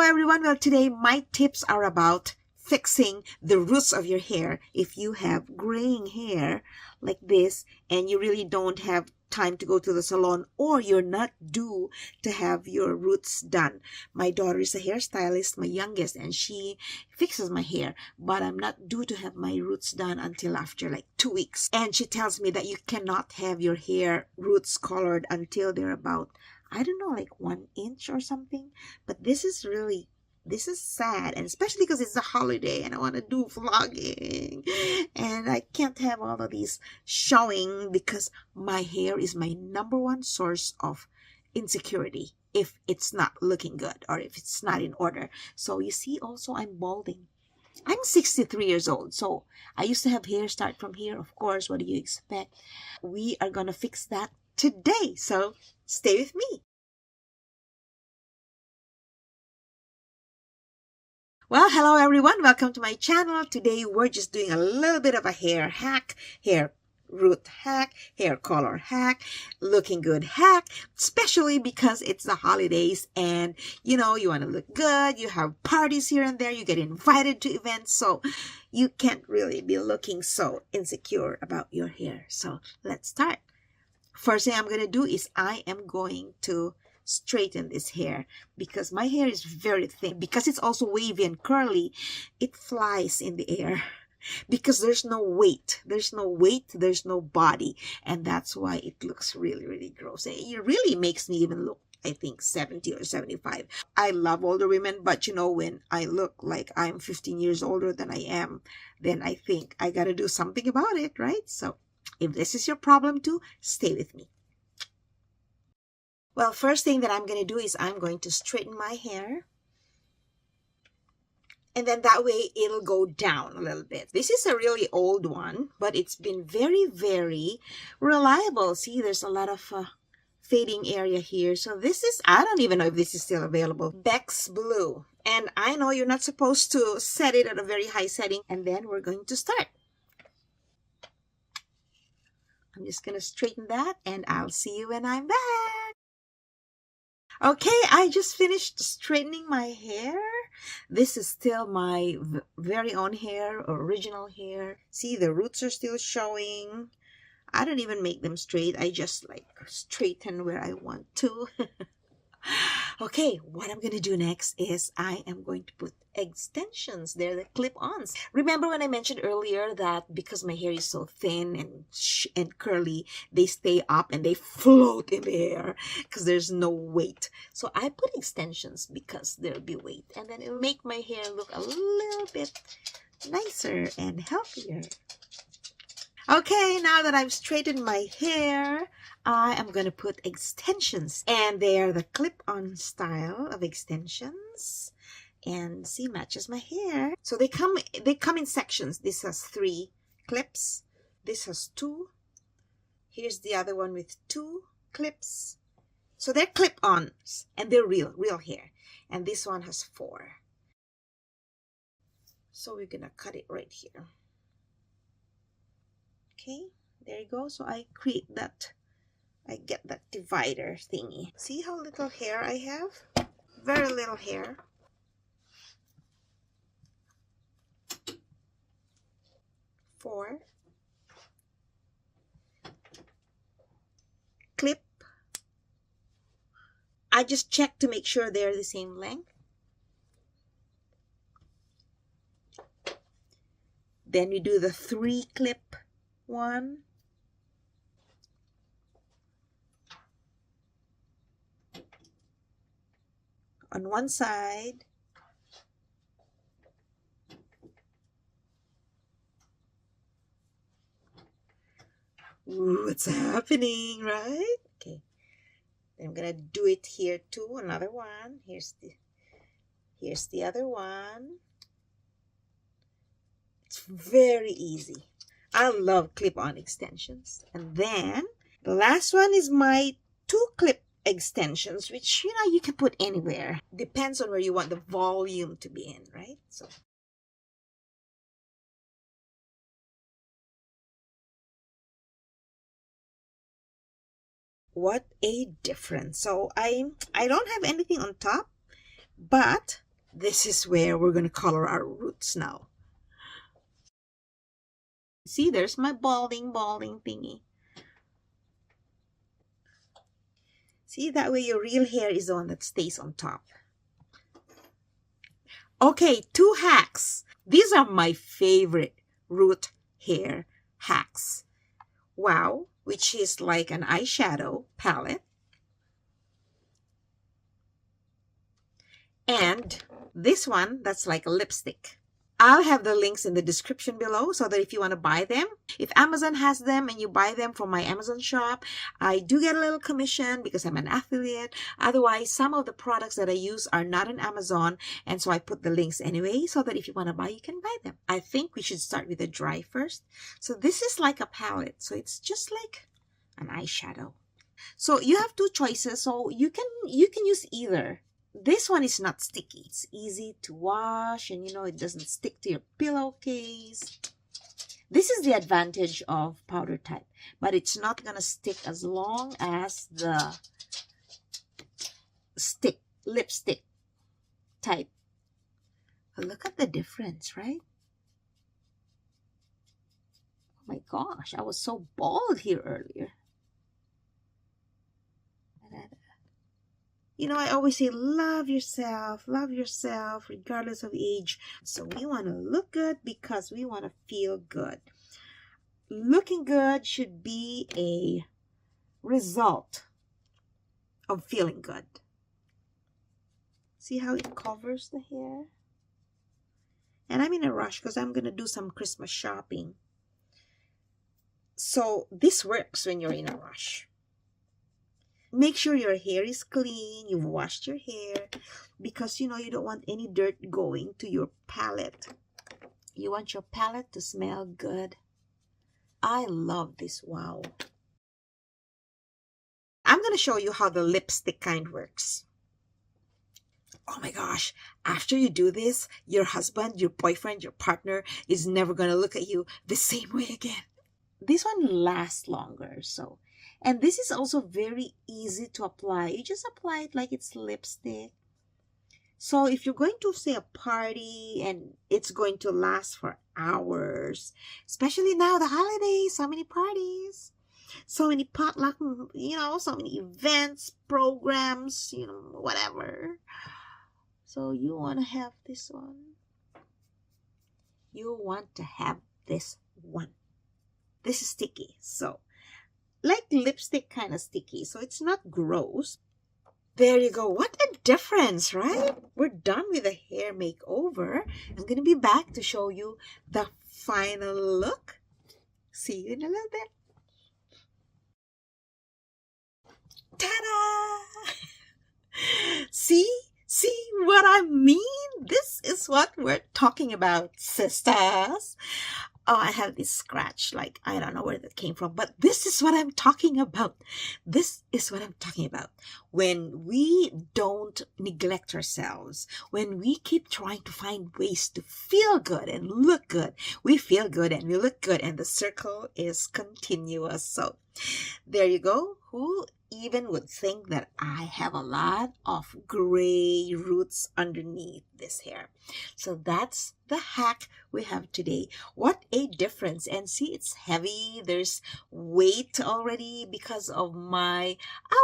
everyone. Well, today my tips are about fixing the roots of your hair. If you have graying hair like this and you really don't have time to go to the salon, or you're not due to have your roots done. My daughter is a hairstylist, my youngest, and she fixes my hair, but I'm not due to have my roots done until after like 2 weeks. And she tells me that you cannot have your hair roots colored until they're about, I don't know, like 1 inch or something. But this is sad, and especially because it's a holiday and I want to do vlogging and I can't have all of these showing because my hair is my #1 source of insecurity if it's not looking good or if it's not in order. So you see, also I'm balding. I'm 63 years old, so I used to have hair start from here. Of course, what do you expect? We are gonna fix that today, so stay with me. Well, hello everyone. Welcome to my channel. Today we're just doing a little bit of a hair hack, hair root hack, hair color hack, looking good hack, especially because it's the holidays and you know, you want to look good, you have parties here and there, you get invited to events, so you can't really be looking so insecure about your hair. So let's start. First thing I'm going to do is I am going to straighten this hair because my hair is very thin. Because it's also wavy and curly, it flies in the air because there's no weight, there's no body, and that's why it looks really gross. It really makes me even look, I think, 70 or 75. I love older women, but you know, when I look like I'm 15 years older than I am, then I think I gotta do something about it, right? So if this is your problem too, stay with me. Well, first thing that I'm going to do is I'm going to straighten my hair. And then that way it'll go down a little bit. This is a really old one, but it's been very reliable. See, there's a lot of fading area here. So this is, I don't even know if this is still available. Bex Blue. And I know you're not supposed to set it at a very high setting. And then we're going to start. I'm just going to straighten that and I'll see you when I'm back. Okay, I just finished straightening my hair. This is still my very own hair, original hair. See, the roots are still showing. I don't even make them straight. I just like straighten where I want to. Okay, what I'm going to do next is I am going to put extensions. They're the clip-ons. Remember when I mentioned earlier that because my hair is so thin and curly, they stay up and they float in the air because there's no weight. So I put extensions because there'll be weight, and then it'll make my hair look a little bit nicer and healthier. Okay, now that I've straightened my hair, I am going to put extensions, and they're the clip-on style of extensions, and see, matches my hair. So they come in sections. This has 3 clips. This has 2. Here's the other one with 2 clips. So they're clip-ons, and they're real hair. And this one has 4. So we're gonna cut it right here. Okay, there you go. So I create that, I get that divider thingy. See how little hair I have? Very little hair. Four. Clip. I just check to make sure they're the same length. Then we do the 3 clip one. On one side. Ooh, what's happening, right? Okay. Then I'm gonna do it here too. Another one. Here's the other one. It's very easy. I love clip-on extensions. And then the last one is my 2 clip extensions, which, you know, you can put anywhere. Depends on where you want the volume to be in, right? So what a difference. So I don't have anything on top, but This is where we're going to color our roots now. See, there's my balding thingy. See, that way your real hair is the one that stays on top. Okay, 2 hacks. These are my favorite root hair hacks. Wow, which is like an eyeshadow palette. And this one, that's like a lipstick. I'll have the links in the description below so that if you want to buy them, if Amazon has them and you buy them from my Amazon shop, I do get a little commission because I'm an affiliate. Otherwise, some of the products that I use are not on Amazon, and so I put the links anyway so that if you want to buy, you can buy them. I think we should start with the dry first. So this is like a palette, so it's just like an eyeshadow. So you have 2 choices, so you can use either. This one is not sticky. It's easy to wash, and it doesn't stick to your pillowcase. This is the advantage of powder type, but it's not gonna stick as long as the lipstick type. But look at the difference, right? Oh my gosh, I was so bald here earlier. I always say, love yourself, regardless of age. So we want to look good because we want to feel good. Looking good should be a result of feeling good. See how it covers the hair? And I'm in a rush because I'm going to do some Christmas shopping. So this works when you're in a rush. Make sure your hair is clean, you've washed your hair, because you don't want any dirt going to your palette. You want your palette to smell good. I love this. Wow. I'm going to show you how the lipstick kind works. Oh my gosh, after you do this, your husband, your boyfriend, your partner is never going to look at you the same way again. This one lasts longer, so. And this is also very easy to apply. You just apply it like it's lipstick. So if you're going to say a party and it's going to last for hours, especially now the holidays, so many parties, so many potluck, so many events, programs, whatever. So you want to have this one. You want to have this one. This is sticky, so like lipstick kind of sticky, so it's not gross. There you go. What a difference, right? We're done with the hair makeover. I'm going to be back to show you the final look. See you in a little bit. Ta-da! See what I mean? This is what we're talking about, sisters. Oh, I have this scratch, like, I don't know where that came from, but this is what I'm talking about. This is what I'm talking about. When we don't neglect ourselves, when we keep trying to find ways to feel good and look good, we feel good and we look good, and the circle is continuous. So there you go. Who even would think that I have a lot of gray roots underneath this hair? So that's the hack we have today. What a difference. And see, it's heavy. There's weight already because of I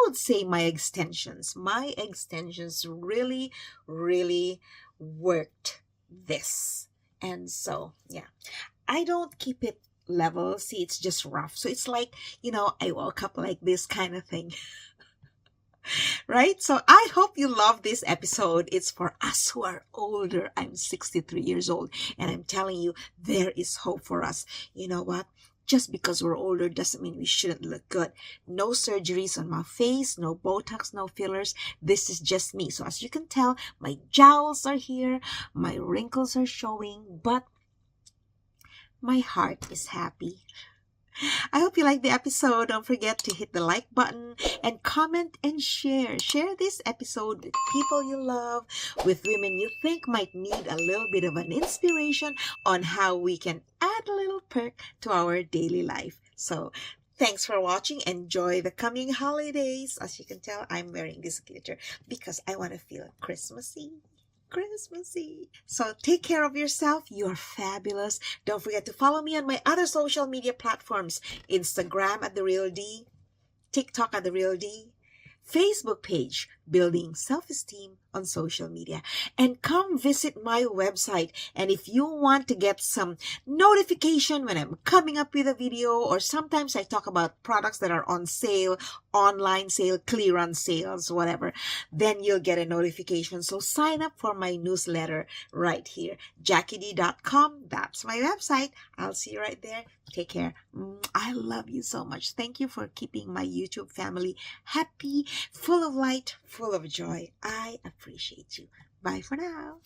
would say my extensions. My extensions really, really worked this. And so, yeah, I don't keep it level. See, it's just rough. So it's like, I woke up like this kind of thing. Right? So I hope you love this episode. It's for us who are older. I'm 63 years old, and I'm telling you, there is hope for us. You know what? Just because we're older doesn't mean we shouldn't look good. No surgeries on my face, no Botox, no fillers. This is just me. So as you can tell, my jowls are here, my wrinkles are showing, but my heart is happy. I hope you liked the episode. Don't forget to hit the like button and comment and share. Share this episode with people you love, with women you think might need a little bit of an inspiration on how we can add a little perk to our daily life. So thanks for watching. Enjoy the coming holidays. As you can tell, I'm wearing this glitter because I want to feel Christmassy. Christmassy. So take care of yourself. You're fabulous. Don't forget to follow me on my other social media platforms. Instagram at The Real D, TikTok at The Real D, Facebook page, Building Self-Esteem on Social Media. And come visit my website. And if you want to get some notification when I'm coming up with a video, or sometimes I talk about products that are on sale, online sale, clearance sales, whatever, then you'll get a notification. So sign up for my newsletter right here, jackied.com. That's my website. I'll see you right there. Take care. I love you so much. Thank you for keeping my YouTube family happy, full of light, full of joy. I appreciate you. Bye for now.